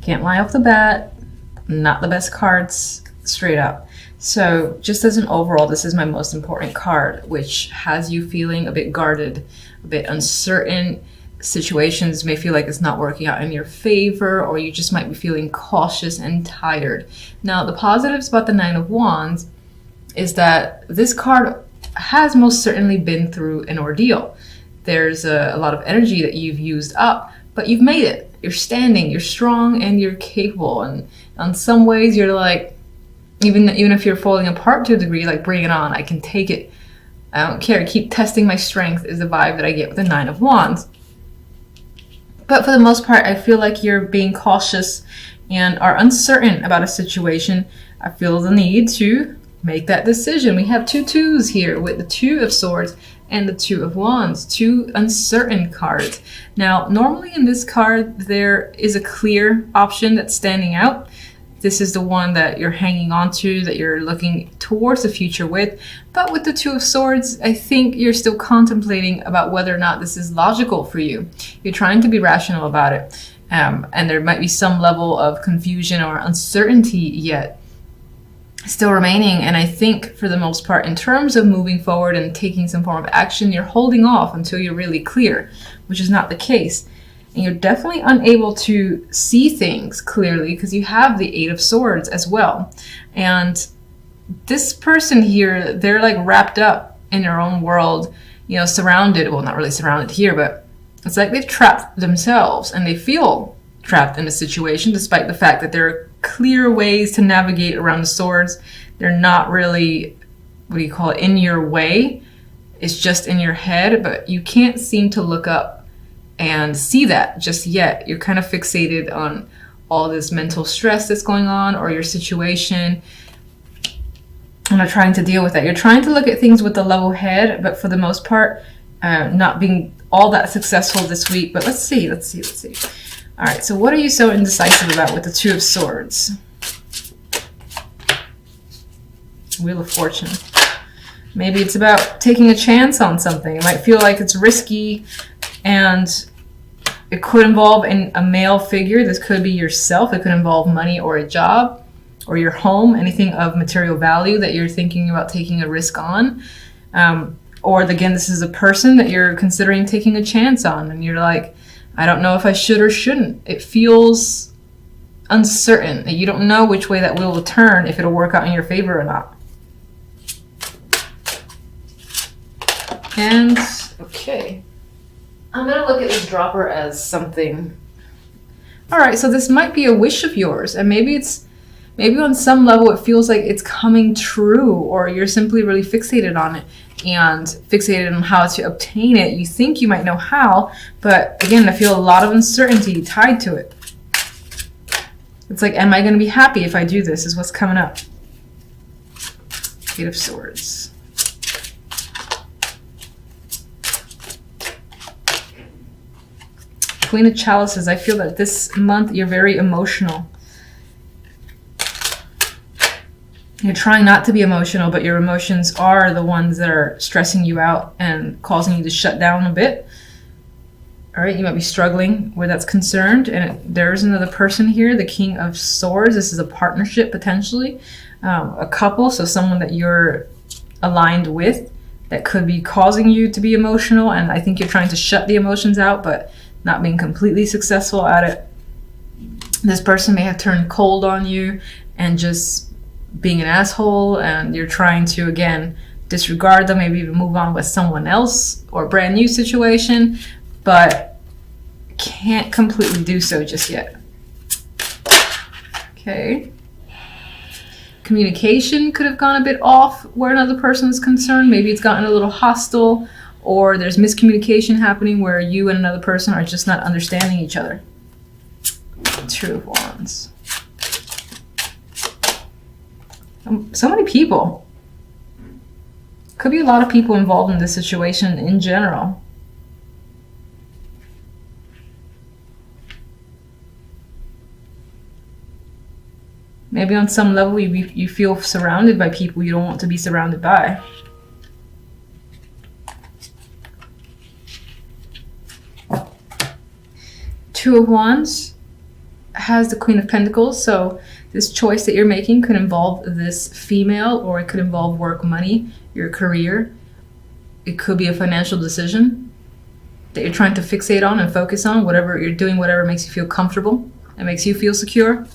Can't lie off the bat. Not the best cards, straight up. So just as an overall, this is my most important card, which has you feeling a bit guarded, a bit uncertain. Situations may feel like it's not working out in your favor, or you just might be feeling cautious and tired. Now, the positives about the Nine of Wands is that this card has most certainly been through an ordeal. There's a lot of energy that you've used up, but you've made it. You're standing, you're strong, and you're capable. And in some ways, you're like, even if you're falling apart to a degree, like, bring it on. I can take it. I don't care. Keep testing my strength is the vibe that I get with the Nine of Wands. But for the most part, I feel like you're being cautious and are uncertain about a situation. I feel the need to make that decision. We have two twos here with the Two of Swords and the Two of Wands, two uncertain cards. Now, normally in this card, there is a clear option that's standing out. This is the one that you're hanging on to, that you're looking towards the future with. But with the Two of Swords, I think you're still contemplating about whether or not this is logical for you. You're trying to be rational about it. And there might be some level of confusion or uncertainty yet still remaining. And I think for the most part, in terms of moving forward and taking some form of action, you're holding off until you're really clear, which is not the case. And you're definitely unable to see things clearly because you have the Eight of Swords as well. And this person here, they're like wrapped up in their own world, you know, surrounded, well, not really surrounded here, but it's like they've trapped themselves and they feel trapped in a situation despite the fact that there are clear ways to navigate around the swords. They're not really, what do you call it, in your way. It's just in your head, but you can't seem to look up and see that just yet. You're kind of fixated on all this mental stress that's going on or your situation and are trying to deal with that. You're trying to look at things with a level head, but for the most part, not being all that successful this week. But let's see. All right, so what are you so indecisive about with the Two of Swords? Wheel of Fortune. Maybe it's about taking a chance on something. It might feel like it's risky, and it could involve a male figure. This could be yourself. It could involve money or a job or your home, anything of material value that you're thinking about taking a risk on. Or again, this is a person that you're considering taking a chance on, and you're like, I don't know if I should or shouldn't. It feels uncertain. You don't know which way that wheel will turn, if it'll work out in your favor or not. And, okay. I'm going to look at this dropper as something. All right, so this might be a wish of yours, and maybe on some level it feels like it's coming true, or you're simply really fixated on it and fixated on how to obtain it. You think you might know how, but again, I feel a lot of uncertainty tied to it. It's like, am I going to be happy if I do this, is what's coming up. Eight of Swords. Queen of Chalices. I feel that this month you're very emotional. You're trying not to be emotional, but your emotions are the ones that are stressing you out and causing you to shut down a bit. All right, you might be struggling where that's concerned. And there's another person here, the King of Swords. This is a partnership, potentially. A couple, so someone that you're aligned with that could be causing you to be emotional. And I think you're trying to shut the emotions out, but not being completely successful at it. This person may have turned cold on you and just being an asshole, and you're trying to, again, disregard them, maybe even move on with someone else or a brand new situation, but can't completely do so just yet. Okay. Communication could have gone a bit off where another person is concerned. Maybe it's gotten a little hostile, or there's miscommunication happening where you and another person are just not understanding each other. Two of Wands. So many people. Could be a lot of people involved in this situation in general. Maybe on some level you feel surrounded by people you don't want to be surrounded by. Two of Wands. has the Queen of Pentacles, so this choice that you're making could involve this female, or it could involve work, money, your career. It could be a financial decision that you're trying to fixate on and focus on. Whatever you're doing, whatever makes you feel comfortable and makes you feel secure.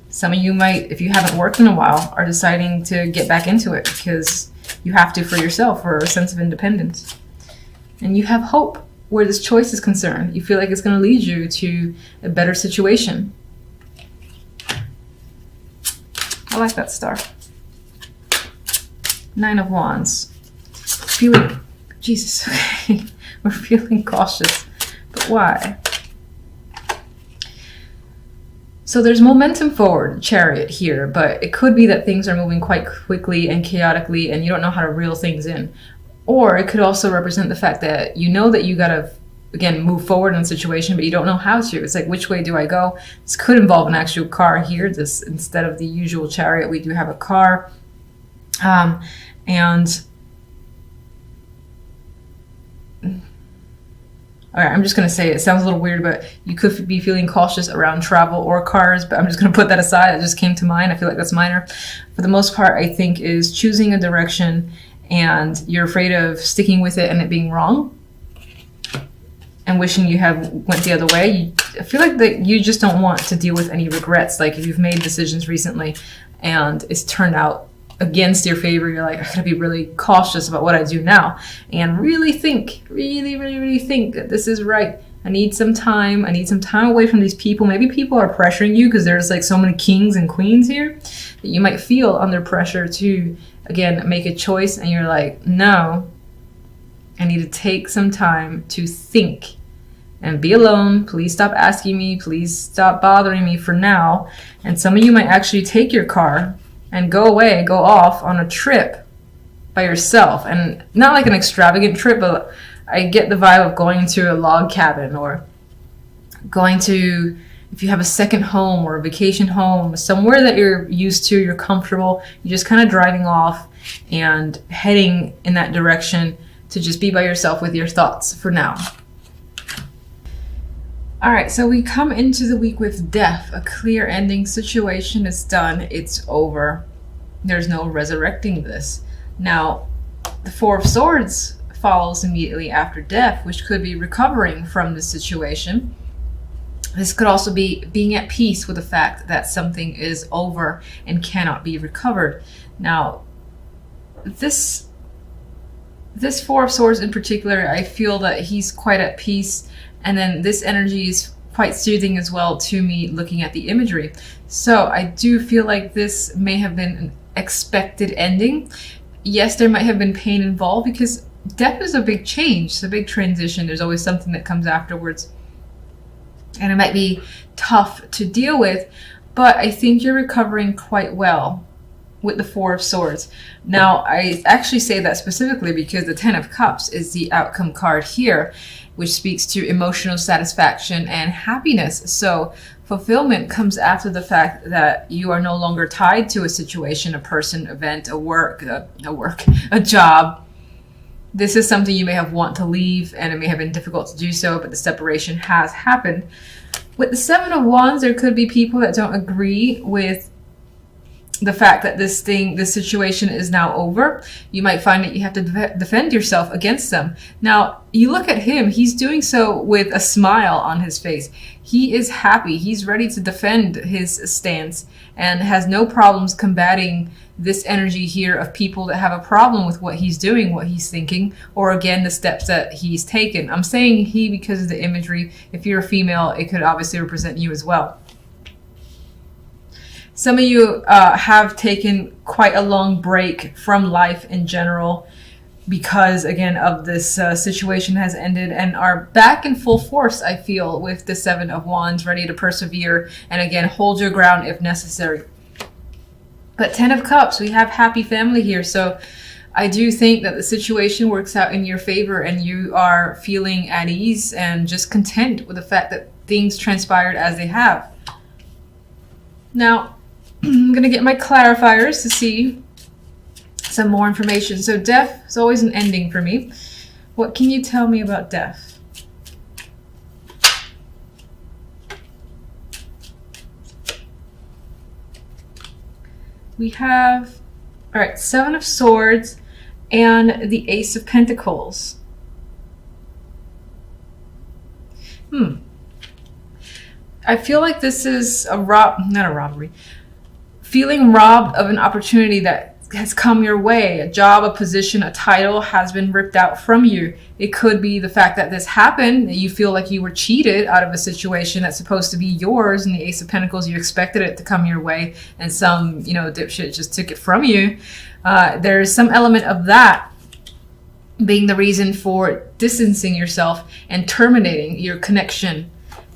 Some of you might, if you haven't worked in a while, are deciding to get back into it because you have to for yourself, for a sense of independence. And you have hope where this choice is concerned. You feel like it's going to lead you to a better situation. I like that star. 9 of Wands. Feeling, Jesus, okay. We're feeling cautious. But why? So there's momentum forward, Chariot here, but it could be that things are moving quite quickly and chaotically and you don't know how to reel things in. Or it could also represent the fact that you know that you gotta, again, move forward in a situation, but you don't know how to. It's like, which way do I go? This could involve an actual car here. This, instead of the usual Chariot, we do have a car. All right, I'm just going to say it sounds a little weird, but you could be feeling cautious around travel or cars, but I'm just going to put that aside. That just came to mind. I feel like that's minor. For the most part, I think is choosing a direction and you're afraid of sticking with it and it being wrong and wishing you have went the other way. I feel like that you just don't want to deal with any regrets. Like if you've made decisions recently and it's turned out against your favor, you're like, I gotta be really cautious about what I do now and really think, really think that this is right. I need some time. I need some time away from these people. Maybe people are pressuring you because there's like so many kings and queens here that you might feel under pressure to, again, make a choice. And you're like, no, I need to take some time to think and be alone. Please stop asking me. Please stop bothering me for now. And some of you might actually take your car and go away, go off on a trip by yourself. And not like an extravagant trip, but I get the vibe of going to a log cabin or going to, if you have a second home or a vacation home, somewhere that you're used to, you're comfortable, you're just kind of driving off and heading in that direction to just be by yourself with your thoughts for now. All right, so we come into the week with death, a clear ending. Situation is done. It's over. There's no resurrecting this. Now, the Four of Swords follows immediately after death, which could be recovering from the situation. This could also be being at peace with the fact that something is over and cannot be recovered. Now, this Four of Swords in particular, I feel that he's quite at peace. And then this energy is quite soothing as well to me looking at the imagery. So I do feel like this may have been an expected ending. Yes, there might have been pain involved because death is a big change. It's a big transition. There's always something that comes afterwards. And it might be tough to deal with, but I think you're recovering quite well with the Four of Swords. Now, I actually say that specifically because the Ten of Cups is the outcome card here, which speaks to emotional satisfaction and happiness. So fulfillment comes after the fact that you are no longer tied to a situation, a person, event, a job. This is something you may have want to leave and it may have been difficult to do so, but the separation has happened. With the Seven of Wands, there could be people that don't agree with the fact that this situation is now over. You might find that you have to defend yourself against them. Now, you look at him, he's doing so with a smile on his face. He is happy. He's ready to defend his stance and has no problems combating this energy here of people that have a problem with what he's doing, what he's thinking, or again, the steps that he's taken. I'm saying he because of the imagery. If you're a female, it could obviously represent you as well. Some of you have taken quite a long break from life in general because, again, of this situation has ended and are back in full force, I feel, with the Seven of Wands, ready to persevere and, again, hold your ground if necessary. But Ten of Cups, we have happy family here. So I do think that the situation works out in your favor and you are feeling at ease and just content with the fact that things transpired as they have. Now, I'm going to get my clarifiers to see some more information. So death is always an ending for me. What can you tell me about death? We have, all right, Seven of Swords and the Ace of Pentacles. I feel like this is not a robbery. Feeling robbed of an opportunity that has come your way. A job, a position, a title has been ripped out from you. It could be the fact that this happened, that you feel like you were cheated out of a situation that's supposed to be yours. And the Ace of Pentacles, you expected it to come your way, and some, dipshit just took it from you. There's some element of that being the reason for distancing yourself and terminating your connection,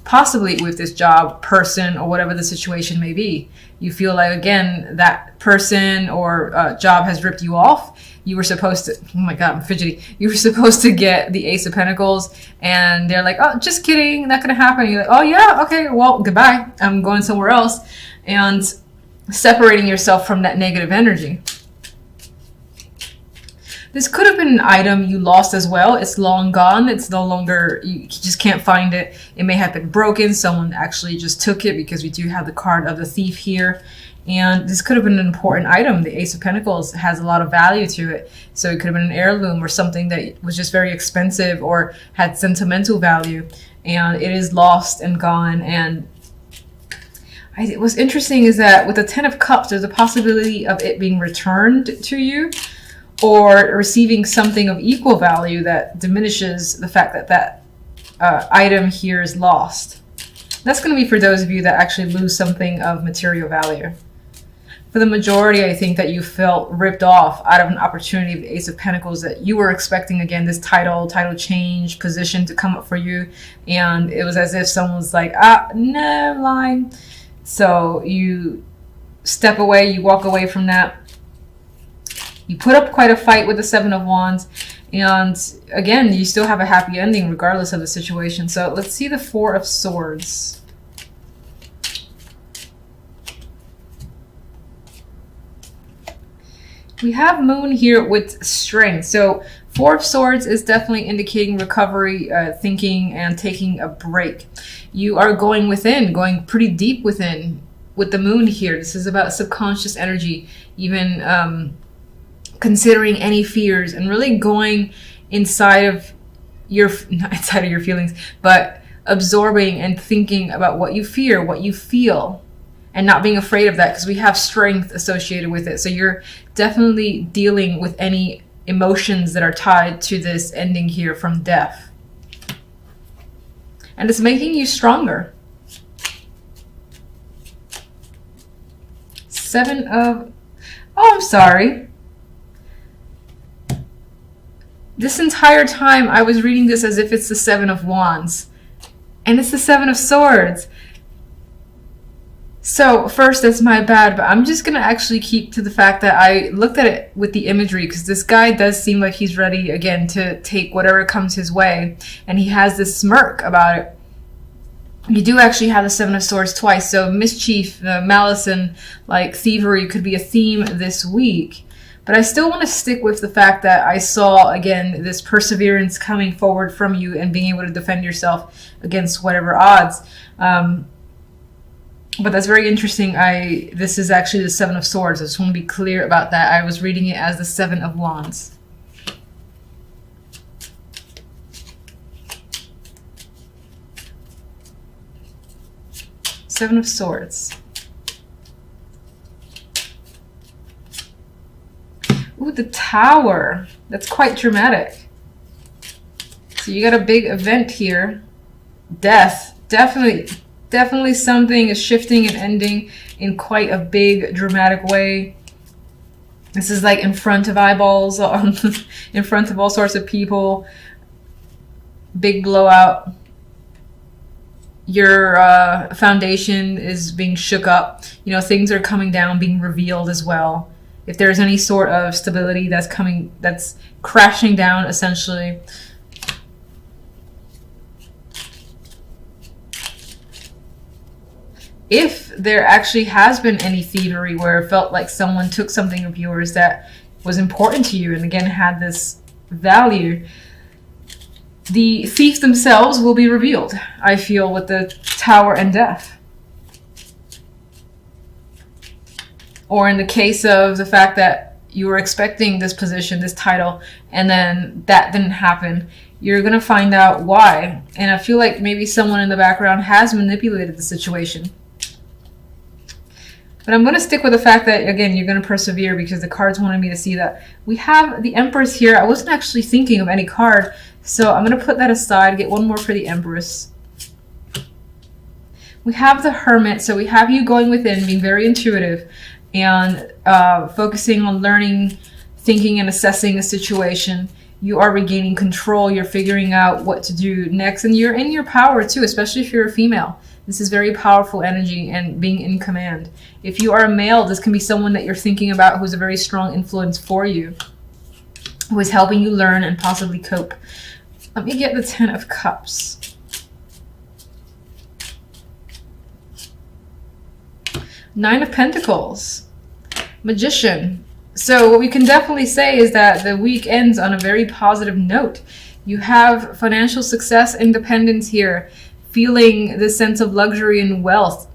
possibly with this job, person, or whatever the situation may be. You feel like, again, that person or job has ripped you off. You were supposed to, oh my God, I'm fidgety. You were supposed to get the Ace of Pentacles, and they're like, oh, just kidding, not gonna happen. You're like, oh yeah, okay, well, goodbye. I'm going somewhere else. And separating yourself from that negative energy. This could have been an item you lost as well. It's long gone. It's no longer, you just can't find it. It may have been broken. Someone actually just took it, because we do have the card of the thief here. And this could have been an important item. The Ace of Pentacles has a lot of value to it. So it could have been an heirloom or something that was just very expensive or had sentimental value. And it is lost and gone. And what's interesting is that with the Ten of Cups, there's a possibility of it being returned to you, or receiving something of equal value that diminishes the fact that that item here is lost. That's going to be for those of you that actually lose something of material value. For the majority, I think that you felt ripped off out of an opportunity of the Ace of Pentacles, that you were expecting, again, this title change, position to come up for you. And it was as if someone was like, no, I'm lying. So you step away, you walk away from that. You put up quite a fight with the Seven of Wands, and again, you still have a happy ending regardless of the situation. So let's see the Four of Swords. We have Moon here with strength. So Four of Swords is definitely indicating recovery, thinking, and taking a break. You are going within, going pretty deep within with the Moon here. This is about subconscious energy, even considering any fears and really going inside of not inside of your feelings, but absorbing and thinking about what you fear, what you feel, and not being afraid of that, because we have strength associated with it. So you're definitely dealing with any emotions that are tied to this ending here from death. And it's making you stronger. Seven of... Oh, I'm sorry. This entire time I was reading this as if it's the Seven of Wands. And it's the Seven of Swords. So first, that's my bad, but I'm just going to actually keep to the fact that I looked at it with the imagery, because this guy does seem like he's ready, again, to take whatever comes his way. And he has this smirk about it. You do actually have the Seven of Swords twice, so mischief, malice, and like thievery could be a theme this week. But I still want to stick with the fact that I saw, again, this perseverance coming forward from you and being able to defend yourself against whatever odds. But that's very interesting. This is actually the Seven of Swords. I just want to be clear about that. I was reading it as the Seven of Wands. Seven of Swords. Ooh, the Tower. That's quite dramatic. So you got a big event here. Death. Definitely something is shifting and ending in quite a big dramatic way. This is like in front of eyeballs, in front of all sorts of people. Big blowout. Your foundation is being shook up. You know, things are coming down, being revealed as well. If there's any sort of stability that's crashing down, essentially. If there actually has been any thievery where it felt like someone took something of yours that was important to you and again had this value, the thief themselves will be revealed, I feel, with the Tower and Death. Or in the case of the fact that you were expecting this position, this title, and then that didn't happen, you're going to find out why. And I feel like maybe someone in the background has manipulated the situation. But I'm going to stick with the fact that, again, you're going to persevere because the cards wanted me to see that. We have the Empress here. I wasn't actually thinking of any card, so I'm going to put that aside, get one more for the Empress. We have the Hermit, so we have you going within, being very intuitive, and focusing on learning, thinking, and assessing a situation. You are regaining control. You're figuring out what to do next, and you're in your power too, especially if you're a female. This is very powerful energy and being in command. If you are a male, this can be someone that you're thinking about who's a very strong influence for you, who is helping you learn and possibly cope. Let me get the Ten of Cups. Nine of Pentacles. Magician. So what we can definitely say is that the week ends on a very positive note. You have financial success, independence here, feeling this sense of luxury and wealth.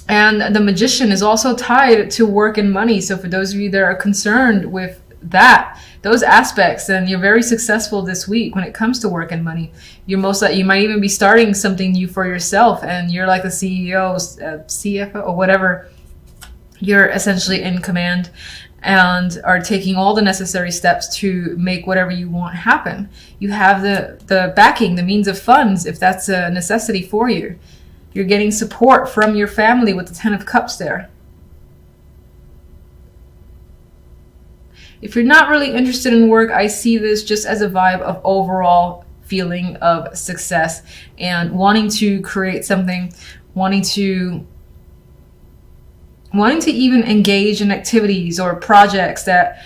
And the Magician is also tied to work and money. So for those of you that are concerned with that, those aspects, then you're very successful this week when it comes to work and money. You're you might even be starting something new for yourself, and you're like the CEO, CFO, or whatever. You're essentially in command and are taking all the necessary steps to make whatever you want happen. You have the backing, the means of funds, if that's a necessity for you. You're getting support from your family with the Ten of Cups there. If you're not really interested in work, I see this just as a vibe of overall feeling of success and wanting to create something, wanting to even engage in activities or projects that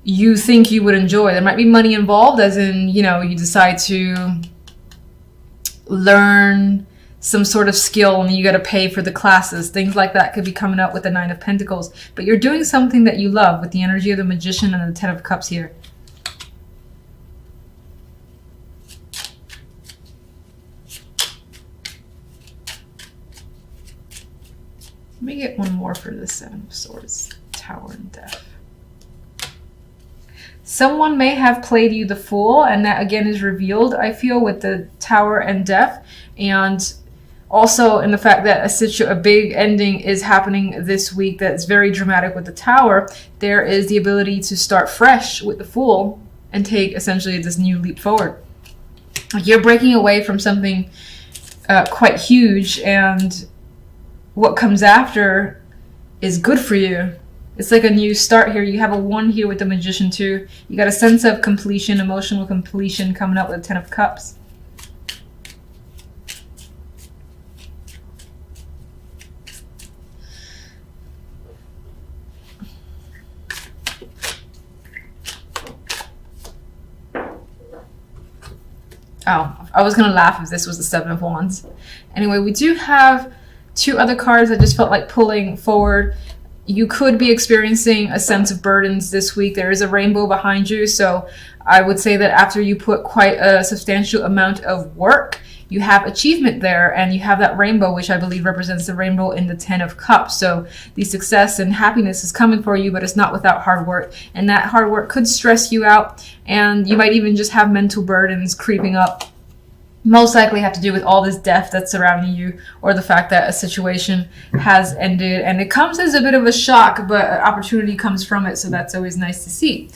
you think you would enjoy. There might be money involved, as in, you know, you decide to learn some sort of skill and you got to pay for the classes. Things like that could be coming up with the Nine of Pentacles. But you're doing something that you love with the energy of the Magician and the Ten of Cups here. Let me get one more for the Seven of Swords, Tower and Death. Someone may have played you the Fool, and that again is revealed, I feel, with the Tower and Death, and also in the fact that a big ending is happening this week that's very dramatic with the Tower. There is the ability to start fresh with the Fool and take essentially this new leap forward. You're breaking away from something quite huge, and what comes after is good for you. It's like a new start here. You have a 1 here with the Magician too. You got a sense of completion, emotional completion coming up with the Ten of Cups. Oh, I was gonna laugh if this was the Seven of Wands. Anyway, we do have 2 other cards I just felt like pulling forward. You could be experiencing a sense of burdens this week. There is a rainbow behind you, so I would say that after you put quite a substantial amount of work, you have achievement there, and you have that rainbow, which I believe represents the rainbow in the Ten of Cups. So the success and happiness is coming for you, but it's not without hard work. And that hard work could stress you out, and you might even just have mental burdens creeping up. Most likely have to do with all this death that's surrounding you, or the fact that a situation has ended, and it comes as a bit of a shock, but opportunity comes from it, so that's always nice to see.